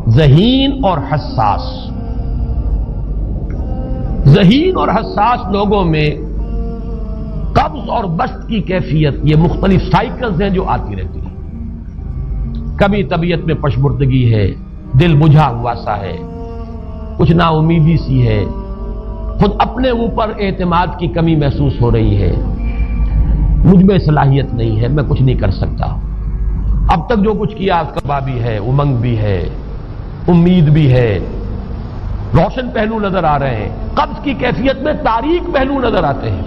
ذہین اور حساس. ذہین اور حساس لوگوں میں قبض اور بسط کی کیفیت، یہ مختلف سائیکلز ہیں جو آتی رہتی ہیں. کبھی طبیعت میں پشمردگی ہے، دل بجھا ہوا سا ہے، کچھ نا امیدی سی ہے، خود اپنے اوپر اعتماد کی کمی محسوس ہو رہی ہے، مجھ میں صلاحیت نہیں ہے، میں کچھ نہیں کر سکتا، اب تک جو کچھ کیا اس کا بھی ہے، امنگ بھی ہے، امید بھی ہے، روشن پہلو نظر آ رہے ہیں. قبض کی کیفیت میں تاریک پہلو نظر آتے ہیں،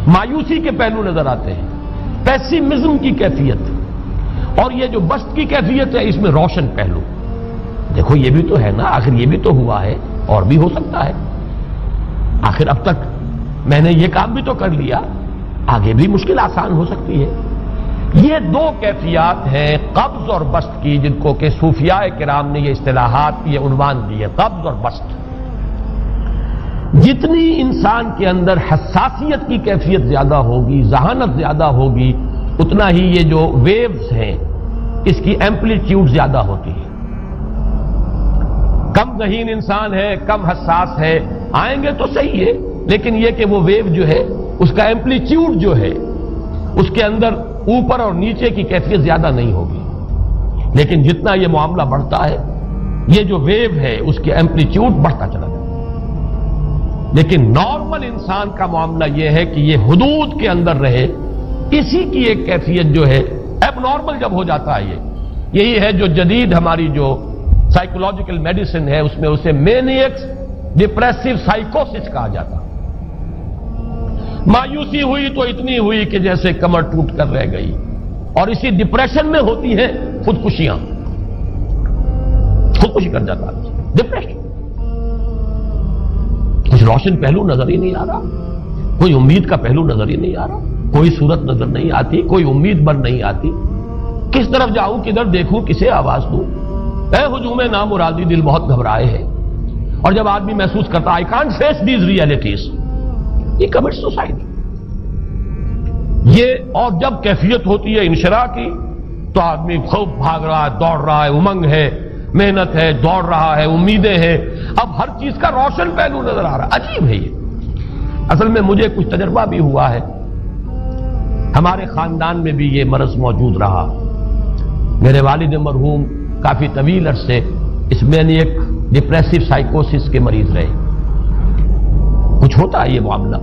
مایوسی کے پہلو نظر آتے ہیں، پیسیمزم کی کیفیت. اور یہ جو بسط کی کیفیت ہے اس میں روشن پہلو. دیکھو یہ بھی تو ہے نا، آخر یہ بھی تو ہوا ہے، اور بھی ہو سکتا ہے، آخر اب تک میں نے یہ کام بھی تو کر لیا، آگے بھی مشکل آسان ہو سکتی ہے. یہ دو کیفیات ہیں قبض اور بسط کی، جن کو کہ صوفیاء کرام نے یہ اصطلاحات، یہ عنوان دیے، قبض اور بسط. جتنی انسان کے اندر حساسیت کی کیفیت زیادہ ہوگی، ذہانت زیادہ ہوگی، اتنا ہی یہ جو ویوز ہیں اس کی ایمپلیٹیوڈ زیادہ ہوتی ہے. کم ذہین انسان ہے، کم حساس ہے، آئیں گے تو صحیح ہے، لیکن یہ کہ وہ ویو جو ہے اس کا ایمپلیٹیوڈ جو ہے اس کے اندر اوپر اور نیچے کی کیفیت زیادہ نہیں ہوگی. لیکن جتنا یہ معاملہ بڑھتا ہے یہ جو ویو ہے اس کے ایمپلیٹیوڈ بڑھتا چلا جاتا ہے. لیکن نارمل انسان کا معاملہ یہ ہے کہ یہ حدود کے اندر رہے. اسی کی ایک کیفیت جو ہے ایب نارمل جب ہو جاتا ہے، یہی ہے جو جدید ہماری جو سائیکولوجیکل میڈیسن ہے اس میں اسے مینیکس ڈپریسو سائیکوسس کہا جاتا. مایوسی ہوئی تو اتنی ہوئی کہ جیسے کمر ٹوٹ کر رہ گئی، اور اسی ڈپریشن میں ہوتی ہیں خودکشیاں، خودکشی کر جاتا ہے ڈپریشن. کچھ روشن پہلو نظر ہی نہیں آ رہا، کوئی امید کا پہلو نظر ہی نہیں آ رہا، کوئی صورت نظر نہیں آتی، کوئی امید بن نہیں آتی. کس طرف جاؤں، کدھر دیکھوں، کسے آواز دوں؟ اے ہجوم نامرادی، دل بہت گھبرائے ہے. اور جب آدمی محسوس کرتا I can't face these realities، یہ کمٹ سوسائڈ. یہ اور جب کیفیت ہوتی ہے انشراح کی تو آدمی خوب بھاگ رہا ہے، دوڑ رہا ہے، امنگ ہے، محنت ہے، دوڑ رہا ہے، امیدیں ہیں، اب ہر چیز کا روشن پہلو نظر آ رہا ہے. عجیب ہے یہ. اصل میں مجھے کچھ تجربہ بھی ہوا ہے، ہمارے خاندان میں بھی یہ مرض موجود رہا. میرے والد مرحوم کافی طویل عرصے اس مینیک ڈپریسو سائیکوسس کے مریض رہے. کچھ ہوتا ہے یہ معاملہ.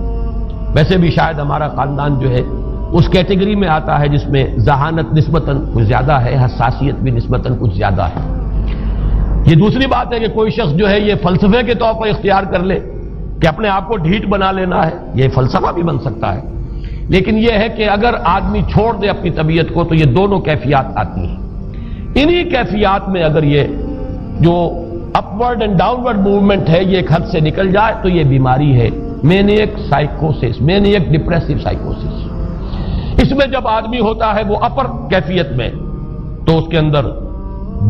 ویسے بھی شاید ہمارا خاندان جو ہے اس کیٹیگری میں آتا ہے جس میں ذہانت نسبتاً کچھ زیادہ ہے، حساسیت بھی نسبتاً کچھ زیادہ ہے. یہ دوسری بات ہے کہ کوئی شخص جو ہے یہ فلسفے کے طور پر اختیار کر لے کہ اپنے آپ کو ڈھیٹ بنا لینا ہے، یہ فلسفہ بھی بن سکتا ہے. لیکن یہ ہے کہ اگر آدمی چھوڑ دے اپنی طبیعت کو تو یہ دونوں کیفیات آتی ہیں. انہی کیفیات میں اگر یہ جو اپورڈ اینڈ ڈاؤنورڈ موومنٹ ہے یہ ایک حد سے نکل جائے تو یہ بیماری ہے مینیک سائیکوسس، مینیک ڈپریسو سائیکوسس. اس میں جب آدمی ہوتا ہے وہ اپر کیفیت میں تو اس کے اندر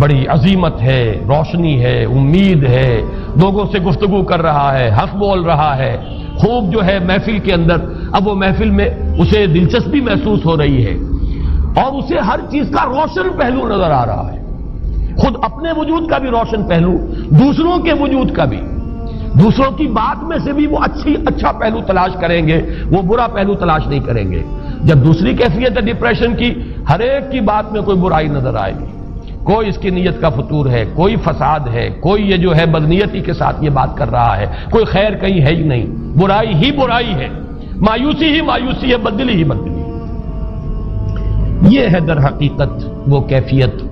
بڑی عظیمت ہے، روشنی ہے، امید ہے، لوگوں سے گفتگو کر رہا ہے، ہنس بول رہا ہے، خوب جو ہے محفل کے اندر، اب وہ محفل میں اسے دلچسپی محسوس ہو رہی ہے اور اسے ہر چیز کا روشن پہلو نظر آ رہا ہے، خود اپنے وجود کا بھی روشن پہلو، دوسروں کے وجود کا بھی. دوسروں کی بات میں سے بھی وہ اچھا پہلو تلاش کریں گے، وہ برا پہلو تلاش نہیں کریں گے. جب دوسری کیفیت ہے ڈپریشن کی، ہر ایک کی بات میں کوئی برائی نظر آئے گی، کوئی اس کی نیت کا فطور ہے، کوئی فساد ہے، کوئی یہ جو ہے بدنیتی کے ساتھ یہ بات کر رہا ہے، کوئی خیر کہیں ہے ہی نہیں، برائی ہی برائی ہے، مایوسی ہی مایوسی ہے، بدلی ہی بدلی. یہ ہے در حقیقت وہ کیفیت.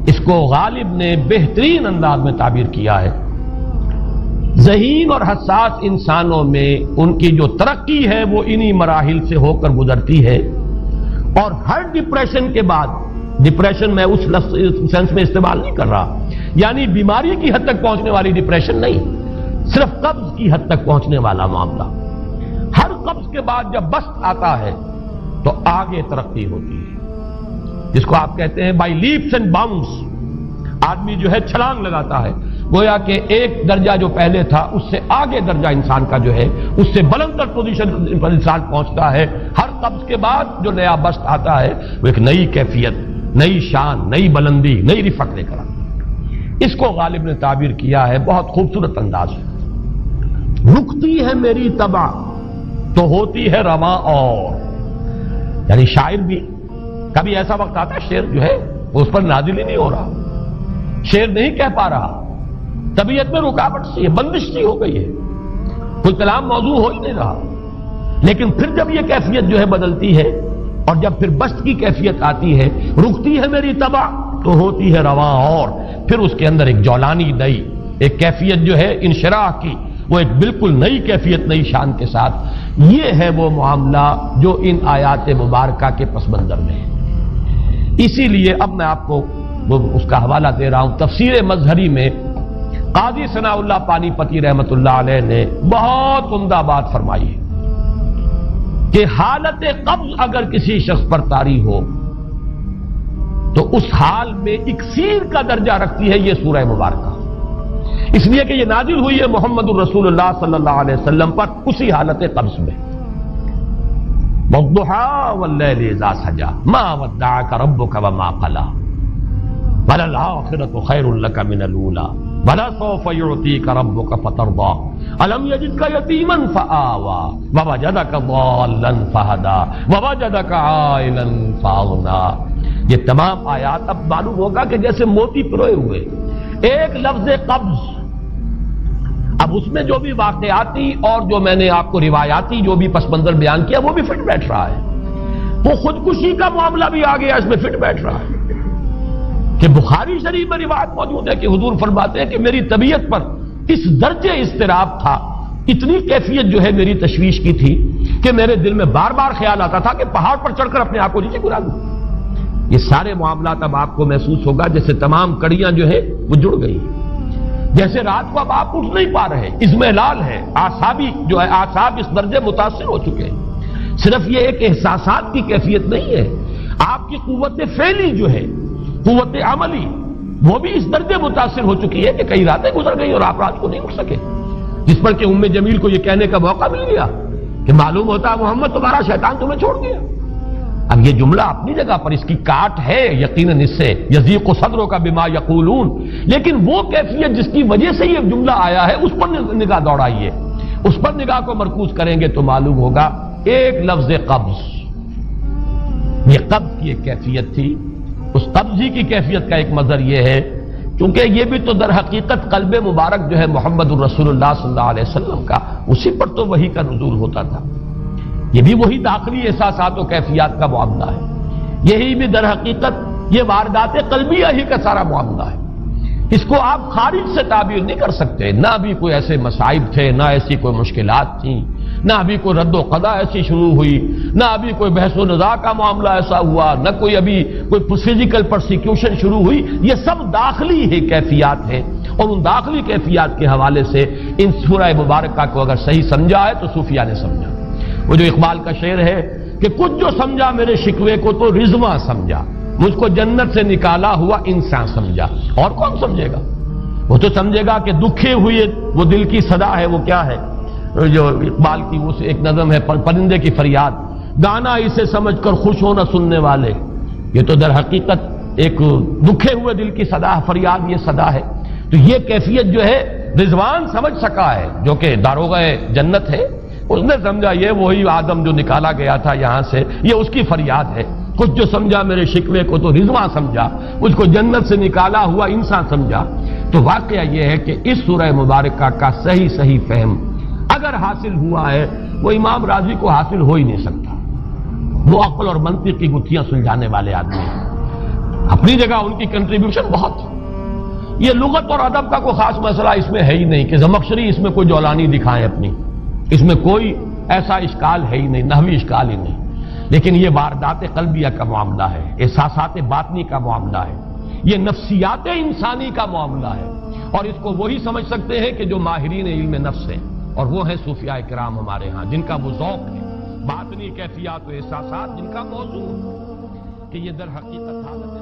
اس کو غالب نے بہترین انداز میں تعبیر کیا ہے. ذہین اور حساس انسانوں میں ان کی جو ترقی ہے وہ انہی مراحل سے ہو کر گزرتی ہے. اور ہر ڈپریشن کے بعد، ڈپریشن میں اس سینس میں استعمال نہیں کر رہا یعنی بیماری کی حد تک پہنچنے والی ڈپریشن نہیں، صرف قبض کی حد تک پہنچنے والا معاملہ. ہر قبض کے بعد جب بسط آتا ہے تو آگے ترقی ہوتی ہے، جس کو آپ کہتے ہیں بائی لیپس اینڈ باؤنڈس. آدمی جو ہے چھلانگ لگاتا ہے، گویا کہ ایک درجہ جو پہلے تھا اس سے آگے درجہ انسان کا جو ہے اس سے بلندر پوزیشن پر انسان پہنچتا ہے. ہر قبض کے بعد جو نیا بسط آتا ہے وہ ایک نئی کیفیت، نئی شان، نئی بلندی، نئی رفعت لے کر آتا ہے. اس کو غالب نے تعبیر کیا ہے بہت خوبصورت انداز ہے. رکتی ہے میری طبع تو ہوتی ہے رواں اور. یعنی شاعر بھی کبھی ایسا وقت آتا ہے شعر جو ہے اس پر نازل ہی نہیں ہو رہا, شعر نہیں کہہ پا رہا, طبیعت میں رکاوٹ سی ہے, بندش سی ہو گئی ہے, کوئی کلام موضوع ہو ہی نہیں رہا. لیکن پھر جب یہ کیفیت جو ہے بدلتی ہے اور جب پھر بست کی کیفیت آتی ہے, رکتی ہے میری طبع تو ہوتی ہے رواں اور, پھر اس کے اندر ایک جولانی نئی ایک کیفیت جو ہے انشراح کی, وہ ایک بالکل نئی کیفیت نئی شان کے ساتھ. یہ ہے وہ معاملہ جو ان آیات مبارکہ کے پس منظر میں ہے. اسی لیے اب میں آپ کو اس کا حوالہ دے رہا ہوں. تفسیر مظہری میں قاضی ثناء اللہ پانی پتی رحمت اللہ علیہ نے بہت عمدہ بات فرمائی ہے کہ حالت قبض اگر کسی شخص پر طاری ہو تو اس حال میں اکسیر کا درجہ رکھتی ہے یہ سورہ مبارکہ, اس لیے کہ یہ نازل ہوئی ہے محمد الرسول اللہ صلی اللہ علیہ وسلم پر اسی حالت قبض میں. وَالضُّحَىٰ وَاللَّيْلِ إِذَا سَجَىٰ مَا وَدَّعَكَ رَبُّكَ وَمَا قَلَىٰ وَلَلْآخِرَةُ خَيْرٌ لَكَ مِنَ الْأُولَىٰ وَلَسَوْفَ يُعْطِيكَ رَبُّكَ فَتَرْضَىٰ أَلَمْ يَجِدْكَ يَتِيمًا فَآوَىٰ وَوَجَدَكَ ضَالًّا فَهَدَىٰ وَوَجَدَكَ عَائِلًا فَأَغْنَىٰ. یہ تمام آیات اب معلوم ہوگا کہ جیسے موتی پروئے ہوئے. ایک لفظ قبض, اب اس میں جو بھی واقعاتی اور جو میں نے آپ کو روایاتی جو بھی پس منظر بیان کیا وہ بھی فٹ بیٹھ رہا ہے. وہ خودکشی کا معاملہ بھی آ گیا, اس میں فٹ بیٹھ رہا ہے کہ بخاری شریف میں روایت موجود ہے کہ حضور فرماتے ہیں کہ میری طبیعت پر اس درجے اضطراب تھا, اتنی کیفیت جو ہے میری تشویش کی تھی کہ میرے دل میں بار بار خیال آتا تھا کہ پہاڑ پر چڑھ کر اپنے آپ کو نیچے گرا دوں. یہ سارے معاملات اب آپ کو محسوس ہوگا جیسے تمام کڑیاں جو ہے وہ جڑ گئی, جیسے رات کو اب آپ اٹھ نہیں پا رہے, اضمحلال ہے, اعصابی جو ہے اعصاب اس درجے متاثر ہو چکے ہیں. صرف یہ ایک احساسات کی کیفیت نہیں ہے, آپ کی قوت فعلی جو ہے قوت عملی وہ بھی اس درجے متاثر ہو چکی ہے کہ کئی راتیں گزر گئی اور آپ رات کو نہیں اٹھ سکے, جس پر کہ ام جمیل کو یہ کہنے کا موقع مل گیا کہ معلوم ہوتا ہے محمد تمہارا شیطان تمہیں چھوڑ گیا. اب یہ جملہ اپنی جگہ پر اس کی کاٹ ہے یقیناً اس سے یضیق صدروں کا بما یقولون, لیکن وہ کیفیت جس کی وجہ سے یہ جملہ آیا ہے اس پر نگاہ دوڑائیے, اس پر نگاہ کو مرکوز کریں گے تو معلوم ہوگا ایک لفظ قبض, یہ قبض کی ایک کیفیت تھی. اس قبضی کی کیفیت کا ایک مظہر یہ ہے کیونکہ یہ بھی تو در حقیقت قلب مبارک جو ہے محمد الرسول اللہ صلی اللہ علیہ وسلم کا, اسی پر تو وحی کا نزول ہوتا تھا. یہ بھی وہی داخلی احساسات و کیفیات کا معاملہ ہے, یہی بھی در حقیقت یہ واردات قلبیہ ہی کا سارا معاملہ ہے. اس کو آپ خارج سے تعبیر نہیں کر سکتے, نہ ابھی کوئی ایسے مصائب تھے, نہ ایسی کوئی مشکلات تھیں, نہ ابھی کوئی رد و قضا ایسی شروع ہوئی, نہ ابھی کوئی بحث و نزاع کا معاملہ ایسا ہوا, نہ کوئی ابھی کوئی فزیکل پرسیکیوشن شروع ہوئی. یہ سب داخلی ہی کیفیات ہیں اور ان داخلی کیفیات کے حوالے سے ان سورہ مبارکہ کو اگر صحیح سمجھا ہے تو صوفیہ نے سمجھا. وہ جو اقبال کا شعر ہے کہ کچھ جو سمجھا میرے شکوے کو تو رضواں سمجھا, مجھ کو جنت سے نکالا ہوا انسان سمجھا. اور کون سمجھے گا؟ وہ تو سمجھے گا کہ دکھے ہوئے وہ دل کی صدا ہے, وہ کیا ہے جو اقبال کی وہ ایک نظم ہے پرندے کی فریاد, گانا اسے سمجھ کر خوش ہونا سننے والے. یہ تو در حقیقت ایک دکھے ہوئے دل کی صدا فریاد, یہ صدا ہے. تو یہ کیفیت جو ہے رضوان سمجھ سکا ہے جو کہ داروغہ جنت ہے, اس نے سمجھا یہ وہی آدم جو نکالا گیا تھا یہاں سے, یہ اس کی فریاد ہے. کچھ جو سمجھا میرے شکوے کو تو رضواں سمجھا, مجھ کو جنت سے نکالا ہوا انسان سمجھا. تو واقعہ یہ ہے کہ اس سورہ مبارکہ کا صحیح فہم اگر حاصل ہوا ہے وہ امام راضی کو حاصل ہو ہی نہیں سکتا. وہ عقل اور منطق کی گتھیاں سلجھانے والے آدمی ہیں, اپنی جگہ ان کی کنٹریبیوشن بہت. یہ لغت اور ادب کا کوئی خاص مسئلہ اس میں ہے ہی نہیں کہ زمخشری اس میں کوئی جولانی دکھائیں اپنی, اس میں کوئی ایسا اشکال ہے ہی نہیں, نحوی اشکال ہی نہیں. لیکن یہ واردات قلبیہ کا معاملہ ہے, احساسات باطنی کا معاملہ ہے, یہ نفسیات انسانی کا معاملہ ہے. اور اس کو وہی سمجھ سکتے ہیں کہ جو ماہرین علم نفس ہیں, اور وہ ہیں صوفیاء کرام ہمارے ہاں, جن کا وہ ذوق ہے باطنی کیفیات و احساسات, جن کا موضوع کہ یہ در حقیقت حالت